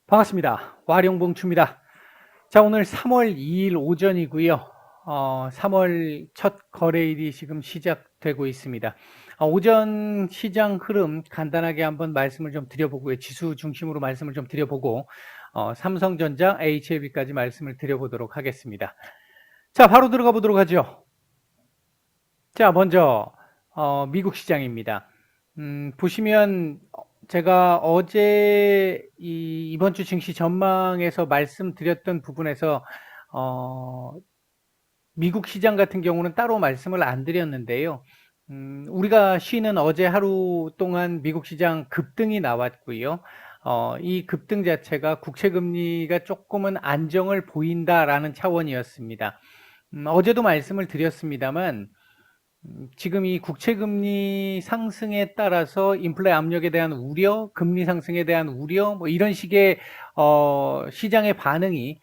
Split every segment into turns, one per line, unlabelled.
반갑습니다. 와룡봉추입니다. 자, 오늘 3월 2일 오전이고요. 3월 첫 거래일이 지금 시작되고 있습니다. 오전 시장 흐름 간단하게 한번 말씀을 좀 드려보고요. 지수 중심으로 말씀을 좀 드려보고 삼성전자, HLB까지 말씀을 드려보도록 하겠습니다. 자, 바로 들어가 보도록 하죠. 자, 먼저 미국 시장입니다. 보시면 제가 어제 이번 주 증시 전망에서 말씀드렸던 부분에서 미국 시장 같은 경우는 따로 말씀을 안 드렸는데요. 우리가 쉬는 어제 하루 동안 미국 시장 급등이 나왔고요. 이 급등 자체가 국채금리가 조금은 안정을 보인다라는 차원이었습니다. 어제도 말씀을 드렸습니다만 지금 이 국채금리 상승에 따라서 인플레 압력에 대한 우려, 금리 상승에 대한 우려, 뭐 이런 식의 시장의 반응이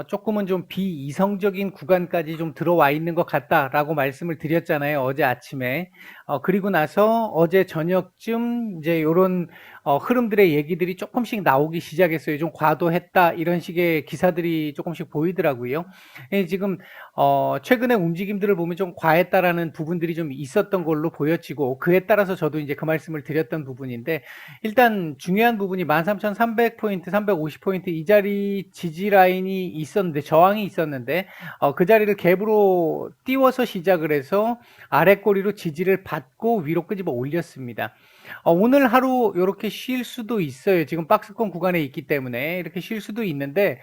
조금은 좀 비이성적인 구간까지 좀 들어와 있는 것 같다라고 말씀을 드렸잖아요. 어제 아침에. 그리고 나서 어제 저녁쯤 이제 요런 흐름들의 얘기들이 조금씩 나오기 시작했어요. 좀 과도했다 이런 식의 기사들이 조금씩 보이더라고요. 지금 최근의 움직임들을 보면 좀 과했다라는 부분들이 좀 있었던 걸로 보여지고, 그에 따라서 저도 이제 그 말씀을 드렸던 부분인데, 일단 중요한 부분이 13,300포인트, 350포인트 이 자리 지지 라인이 있었는데, 저항이 있었는데, 그 자리를 갭으로 띄워서 시작을 해서 아래 꼬리로 지지를 받고 위로 끄집어 올렸습니다. 오늘 하루 이렇게 쉴 수도 있어요. 지금 박스권 구간에 있기 때문에 이렇게 쉴 수도 있는데,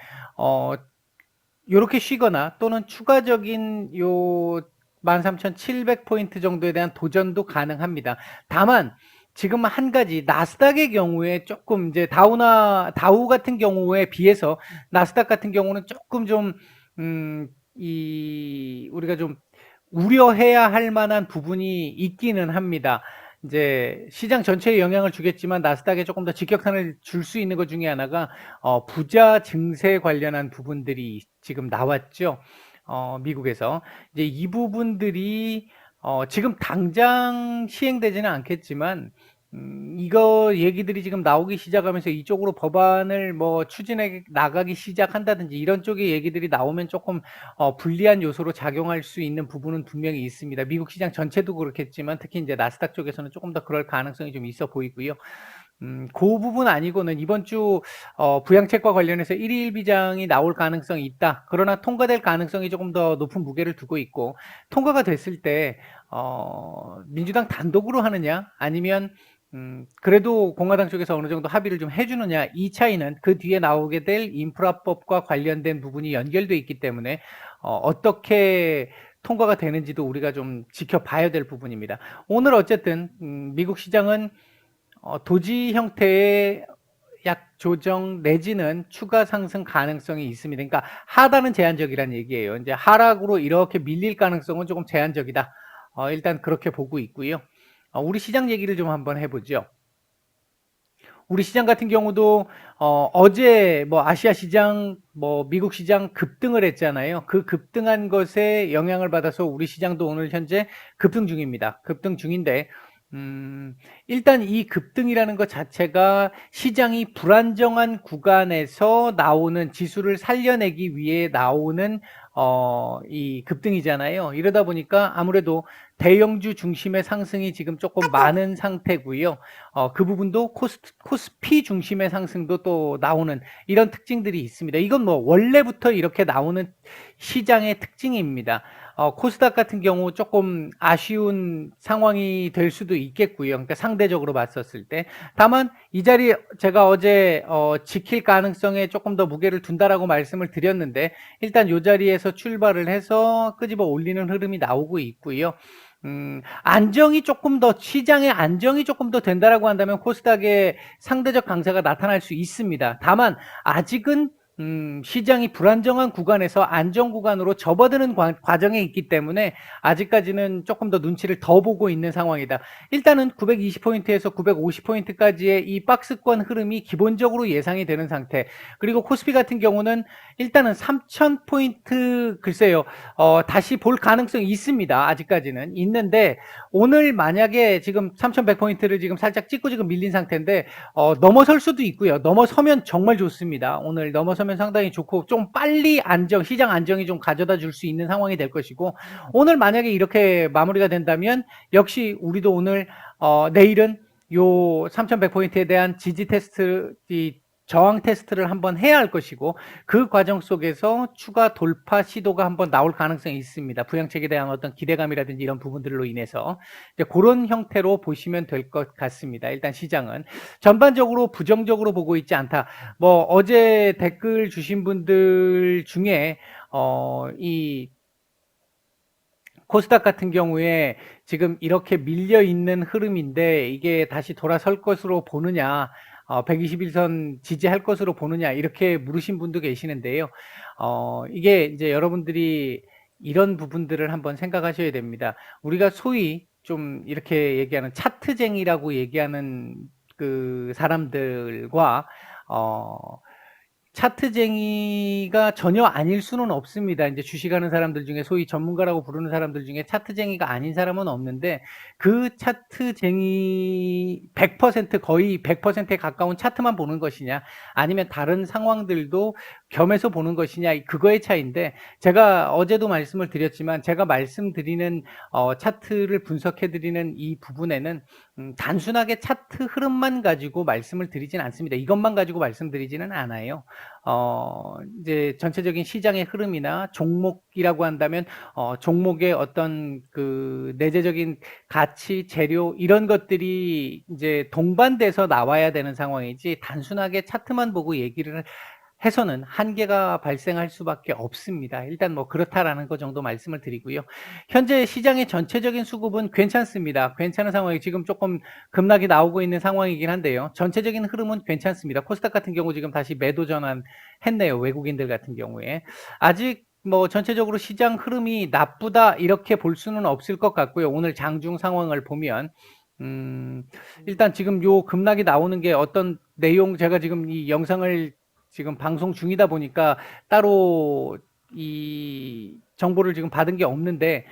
이렇게 쉬거나 또는 추가적인 요 13,700포인트 정도에 대한 도전도 가능합니다. 다만 지금 한 가지 나스닥의 경우에 조금 이제 다우 같은 경우에 비해서 나스닥 같은 경우는 조금 좀 우리가 좀 우려해야 할 만한 부분이 있기는 합니다. 이제 시장 전체에 영향을 주겠지만 나스닥에 조금 더 직격탄을 줄 수 있는 것 중에 하나가 부자 증세 관련한 부분들이 지금 나왔죠. 미국에서 이제 이 부분들이 지금 당장 시행되지는 않겠지만 이거 얘기들이 지금 나오기 시작하면서 이쪽으로 법안을 뭐 추진해 나가기 시작한다든지 이런 쪽의 얘기들이 나오면 조금 불리한 요소로 작용할 수 있는 부분은 분명히 있습니다. 미국 시장 전체도 그렇겠지만 특히 이제 나스닥 쪽에서는 조금 더 그럴 가능성이 좀 있어 보이고요. 그 부분 아니고는 이번 주 부양책과 관련해서 1일 비장이 나올 가능성이 있다. 그러나 통과될 가능성이 조금 더 높은 무게를 두고 있고, 통과가 됐을 때 민주당 단독으로 하느냐 아니면 그래도 공화당 쪽에서 어느 정도 합의를 좀 해주느냐, 이 차이는 그 뒤에 나오게 될 인프라법과 관련된 부분이 연결돼 있기 때문에 어떻게 통과가 되는지도 우리가 좀 지켜봐야 될 부분입니다. 오늘 어쨌든 미국 시장은 도지 형태의 약 조정 내지는 추가 상승 가능성이 있습니다. 그러니까 하단은 제한적이라는 얘기예요. 이제 하락으로 이렇게 밀릴 가능성은 조금 제한적이다. 일단 그렇게 보고 있고요. 우리 시장 얘기를 좀 한번 해보죠. 우리 시장 같은 경우도 어제 뭐 아시아 시장, 뭐 미국 시장 급등을 했잖아요. 그 급등한 것에 영향을 받아서 우리 시장도 오늘 현재 급등 중입니다. 급등 중인데 일단 이 급등이라는 것 자체가 시장이 불안정한 구간에서 나오는 지수를 살려내기 위해 나오는 이 급등이잖아요. 이러다 보니까 아무래도 대형주 중심의 상승이 지금 조금 많은 상태고요. 그 부분도 코스피 중심의 상승도 또 나오는 이런 특징들이 있습니다. 이건 뭐 원래부터 이렇게 나오는 시장의 특징입니다. 코스닥 같은 경우 조금 아쉬운 상황이 될 수도 있겠고요. 그러니까 상대적으로 봤었을 때. 다만 이 자리 제가 어제 지킬 가능성에 조금 더 무게를 둔다라고 말씀을 드렸는데, 일단 이 자리에서 출발을 해서 끄집어 올리는 흐름이 나오고 있고요. 안정이 조금 더, 시장의 안정이 조금 더 된다라고 한다면 코스닥의 상대적 강세가 나타날 수 있습니다. 다만 아직은 시장이 불안정한 구간에서 안정 구간으로 접어드는 과정에 있기 때문에 아직까지는 조금 더 눈치를 더 보고 있는 상황이다. 일단은 920포인트에서 950포인트까지의 이 박스권 흐름이 기본적으로 예상이 되는 상태. 그리고 코스피 같은 경우는 일단은 3000포인트 글쎄요. 다시 볼 가능성이 있습니다. 아직까지는 있는데 오늘 만약에 지금 3100포인트를 지금 살짝 찍고 지금 밀린 상태인데 넘어설 수도 있고요. 넘어서면 정말 좋습니다. 오늘 넘어서면 상당히 좋고 좀 빨리 시장 안정이 좀 가져다 줄 수 있는 상황이 될 것이고 오늘 만약에 이렇게 마무리가 된다면 역시 우리도 오늘 내일은 요 3100포인트에 대한 지지 테스트, 저항 테스트를 한번 해야 할 것이고 그 과정 속에서 추가 돌파 시도가 한번 나올 가능성이 있습니다. 부양책에 대한 어떤 기대감이라든지 이런 부분들로 인해서 이제 그런 형태로 보시면 될 것 같습니다. 일단 시장은 전반적으로 부정적으로 보고 있지 않다. 뭐 어제 댓글 주신 분들 중에 이 코스닥 같은 경우에 지금 이렇게 밀려 있는 흐름인데 이게 다시 돌아설 것으로 보느냐, 121선 지지할 것으로 보느냐 이렇게 물으신 분도 계시는데요. 이게 이제 여러분들이 이런 부분들을 한번 생각하셔야 됩니다. 우리가 소위 좀 이렇게 얘기하는 차트쟁이라고 얘기하는 그 사람들과 차트쟁이가 전혀 아닐 수는 없습니다. 이제 주식하는 사람들 중에 소위 전문가라고 부르는 사람들 중에 차트쟁이가 아닌 사람은 없는데 그 차트쟁이 100% 거의 100%에 가까운 차트만 보는 것이냐 아니면 다른 상황들도 겸해서 보는 것이냐 그거의 차이인데 제가 어제도 말씀을 드렸지만 제가 말씀드리는 차트를 분석해 드리는 이 부분에는 단순하게 차트 흐름만 가지고 말씀을 드리진 않습니다. 이것만 가지고 말씀드리지는 않아요. 이제 전체적인 시장의 흐름이나 종목이라고 한다면 종목의 어떤 그 내재적인 가치, 재료 이런 것들이 이제 동반돼서 나와야 되는 상황이지 단순하게 차트만 보고 얘기를 해서는 한계가 발생할 수밖에 없습니다. 일단 뭐 그렇다라는 것 정도 말씀을 드리고요. 현재 시장의 전체적인 수급은 괜찮습니다. 괜찮은 상황이 지금 조금 급락이 나오고 있는 상황이긴 한데요. 전체적인 흐름은 괜찮습니다. 코스닥 같은 경우 지금 다시 매도 전환했네요. 외국인들 같은 경우에. 아직 뭐 전체적으로 시장 흐름이 나쁘다 이렇게 볼 수는 없을 것 같고요. 오늘 장중 상황을 보면 일단 지금 요 급락이 나오는 게 어떤 내용 제가 지금 이 영상을 지금 방송 중이다 보니까 따로 이 정보를 지금 받은 게 없는데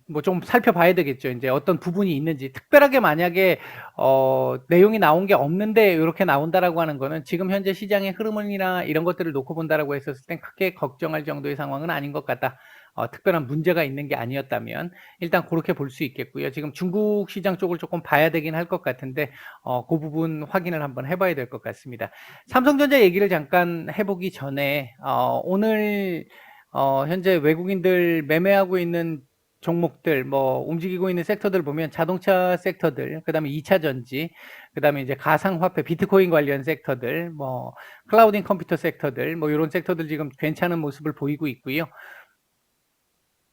뭐 좀 살펴봐야 되겠죠. 이제 어떤 부분이 있는지 특별하게 만약에 내용이 나온 게 없는데 이렇게 나온다라고 하는 거는 지금 현재 시장의 흐름이나 이런 것들을 놓고 본다라고 했었을 땐 크게 걱정할 정도의 상황은 아닌 것 같다. 특별한 문제가 있는 게 아니었다면 일단 그렇게 볼 수 있겠고요. 지금 중국 시장 쪽을 조금 봐야 되긴 할 것 같은데 그 부분 확인을 한번 해봐야 될 것 같습니다. 삼성전자 얘기를 잠깐 해보기 전에 오늘 현재 외국인들 매매하고 있는 종목들, 뭐 움직이고 있는 섹터들 보면 자동차 섹터들, 그다음에 2차 전지, 그다음에 이제 가상화폐, 비트코인 관련 섹터들, 뭐 클라우딩 컴퓨터 섹터들, 뭐 이런 섹터들 지금 괜찮은 모습을 보이고 있고요.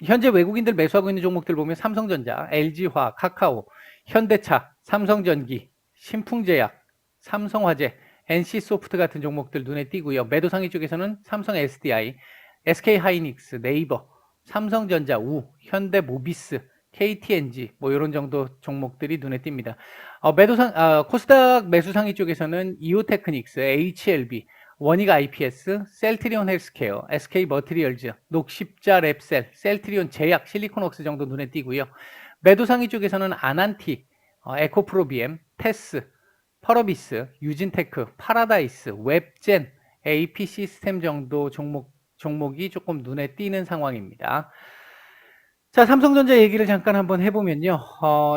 현재 외국인들 매수하고 있는 종목들 보면 삼성전자, LG화, 카카오, 현대차, 삼성전기, 신풍제약, 삼성화재, NC소프트 같은 종목들 눈에 띄고요. 매도 상위 쪽에서는 삼성 SDI, SK하이닉스, 네이버, 삼성전자, 현대모비스, KTNG 뭐 이런 정도 종목들이 눈에 띕니다. 코스닥 매수 상위 쪽에서는 이오테크닉스, HLB, 원익 IPS, 셀트리온 헬스케어, SK 머티리얼즈, 녹십자 랩셀, 셀트리온 제약, 실리콘웍스 정도 눈에 띄고요. 매도 상위 쪽에서는 아난틱, 에코프로비엠, 테스, 펄어비스, 유진테크, 파라다이스, 웹젠, AP 시스템 정도 종목이 조금 눈에 띄는 상황입니다. 자, 삼성전자 얘기를 잠깐 한번 해보면요.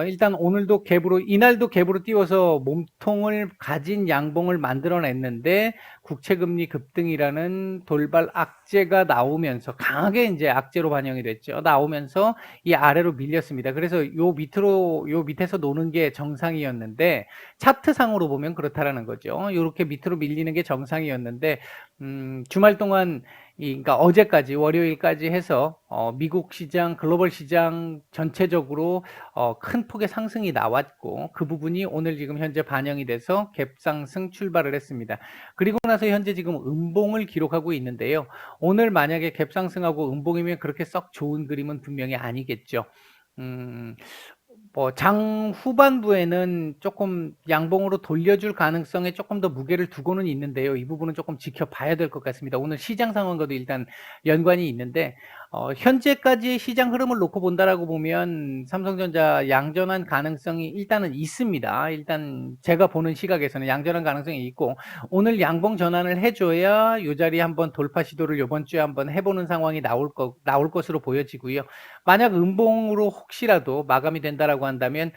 일단 오늘도 이날도 갭으로 띄워서 몸통을 가진 양봉을 만들어냈는데 국채금리 급등이라는 돌발 악재가 나오면서 강하게 이제 악재로 반영이 됐죠. 나오면서 이 아래로 밀렸습니다. 그래서 요 밑에서 노는 게 정상이었는데 차트상으로 보면 그렇다라는 거죠. 요렇게 밑으로 밀리는 게 정상이었는데 주말 동안 그러니까 어제까지 월요일까지 해서 미국 시장, 글로벌 시장 전체적으로 큰 폭의 상승이 나왔고 그 부분이 오늘 지금 현재 반영이 돼서 갭상승 출발을 했습니다. 그리고 나서 현재 지금 음봉을 기록하고 있는데요. 오늘 만약에 갭상승하고 음봉이면 그렇게 썩 좋은 그림은 분명히 아니겠죠. 음, 장 후반부에는 조금 양봉으로 돌려줄 가능성에 조금 더 무게를 두고는 있는데요. 이 부분은 조금 지켜봐야 될 것 같습니다. 오늘 시장 상황과도 일단 연관이 있는데, 현재까지의 시장 흐름을 놓고 본다라고 보면 삼성전자 양전한 가능성이 일단은 있습니다. 일단 제가 보는 시각에서는 양전한 가능성이 있고, 오늘 양봉 전환을 해줘야 이 자리 한번 돌파 시도를 이번 주에 한번 해보는 상황이 나올 것으로 보여지고요. 만약 음봉으로 혹시라도 마감이 된다라고 한다면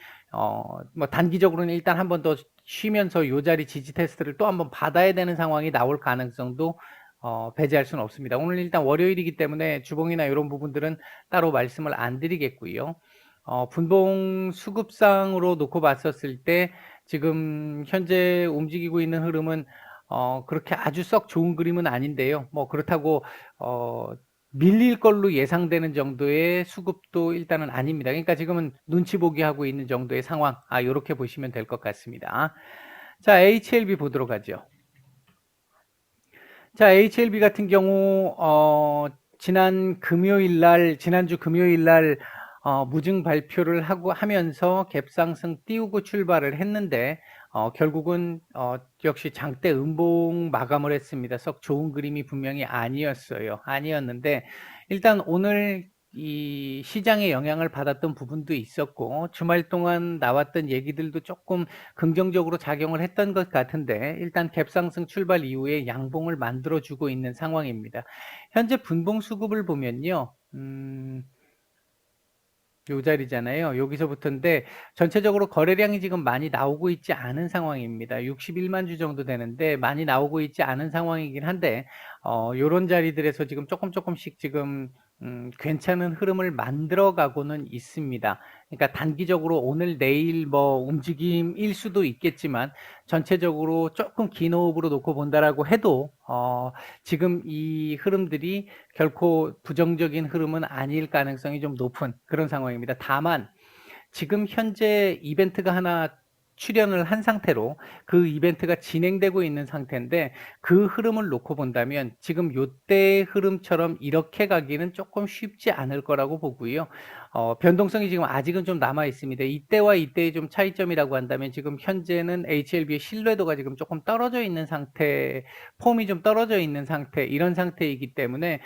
뭐 단기적으로는 일단 한 번 더 쉬면서 요 자리 지지 테스트를 또 한번 받아야 되는 상황이 나올 가능성도 배제할 수는 없습니다. 오늘 일단 월요일이기 때문에 주봉이나 이런 부분들은 따로 말씀을 안 드리겠고요. 분봉 수급상으로 놓고 봤었을 때 지금 현재 움직이고 있는 흐름은 그렇게 아주 썩 좋은 그림은 아닌데요. 뭐 그렇다고 밀릴 걸로 예상되는 정도의 수급도 일단은 아닙니다. 그러니까 지금은 눈치 보기 하고 있는 정도의 상황, 요렇게 보시면 될 것 같습니다. 자, HLB 보도록 하죠. 자, HLB 같은 경우 지난주 금요일 날 무증 발표를 하면서 갭상승 띄우고 출발을 했는데 결국은 역시 장대 음봉 마감을 했습니다. 썩 좋은 그림이 분명히 아니었는데 일단 오늘 이 시장에 영향을 받았던 부분도 있었고 주말 동안 나왔던 얘기들도 조금 긍정적으로 작용을 했던 것 같은데 일단 갭상승 출발 이후에 양봉을 만들어주고 있는 상황입니다. 현재 분봉 수급을 보면요. 요 자리잖아요. 여기서부터인데 전체적으로 거래량이 지금 많이 나오고 있지 않은 상황입니다. 61만 주 정도 되는데 많이 나오고 있지 않은 상황이긴 한데 요런 자리들에서 지금 조금씩 지금 괜찮은 흐름을 만들어 가고는 있습니다. 그러니까 단기적으로 오늘 내일 뭐 움직임일 수도 있겠지만 전체적으로 조금 긴 호흡으로 놓고 본다라고 해도 지금 이 흐름들이 결코 부정적인 흐름은 아닐 가능성이 좀 높은 그런 상황입니다. 다만 지금 현재 이벤트가 하나 출현을 한 상태로 그 이벤트가 진행되고 있는 상태인데 그 흐름을 놓고 본다면 지금 요때의 흐름처럼 이렇게 가기는 조금 쉽지 않을 거라고 보고요. 변동성이 지금 아직은 좀 남아 있습니다. 이때와 이때의 좀 차이점이라고 한다면 지금 현재는 HLB의 신뢰도가 지금 조금 떨어져 있는 상태, 폼이 좀 떨어져 있는 상태, 이런 상태이기 때문에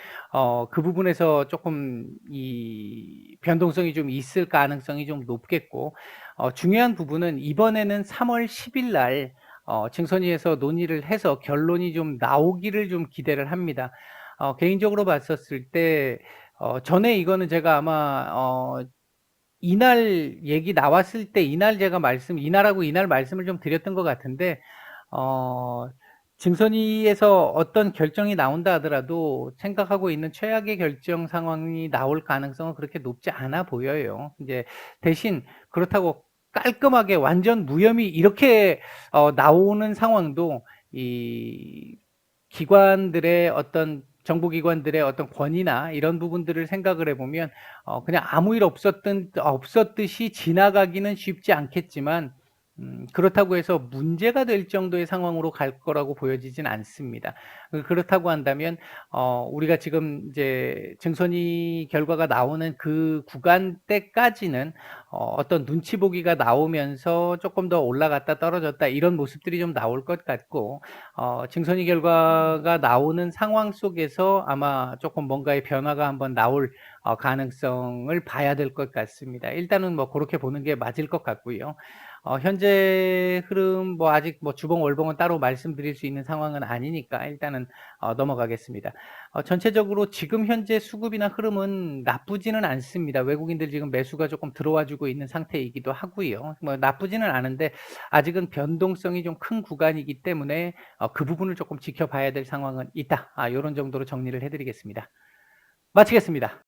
그 부분에서 조금 이 변동성이 좀 있을 가능성이 좀 높겠고 중요한 부분은 이번에는 3월 10일 날 증선위에서 논의를 해서 결론이 좀 나오기를 좀 기대를 합니다. 개인적으로 봤었을 때 전에 이거는 제가 아마 이날 얘기 나왔을 때 이날 말씀을 좀 드렸던 것 같은데 증선위에서 어떤 결정이 나온다 하더라도 생각하고 있는 최악의 결정 상황이 나올 가능성은 그렇게 높지 않아 보여요. 이제 대신 그렇다고 깔끔하게 완전 무혐의 이렇게 나오는 상황도 이 기관들의 정부기관들의 어떤 권위나 이런 부분들을 생각을 해보면 그냥 아무 일 없었듯이 지나가기는 쉽지 않겠지만 그렇다고 해서 문제가 될 정도의 상황으로 갈 거라고 보여지진 않습니다. 그렇다고 한다면 우리가 지금 이제 증선위 결과가 나오는 그 구간 때까지는 어떤 눈치 보기가 나오면서 조금 더 올라갔다 떨어졌다 이런 모습들이 좀 나올 것 같고 증선위 결과가 나오는 상황 속에서 아마 조금 뭔가의 변화가 한번 나올 가능성을 봐야 될 것 같습니다. 일단은 뭐 그렇게 보는 게 맞을 것 같고요. 현재 흐름 뭐 아직 뭐 주봉 월봉은 따로 말씀드릴 수 있는 상황은 아니니까 일단은 넘어가겠습니다. 전체적으로 지금 현재 수급이나 흐름은 나쁘지는 않습니다. 외국인들 지금 매수가 조금 들어와 주고 있는 상태이기도 하고요. 뭐 나쁘지는 않은데 아직은 변동성이 좀 큰 구간이기 때문에 그 부분을 조금 지켜봐야 될 상황은 있다. 이런 정도로 정리를 해드리겠습니다. 마치겠습니다.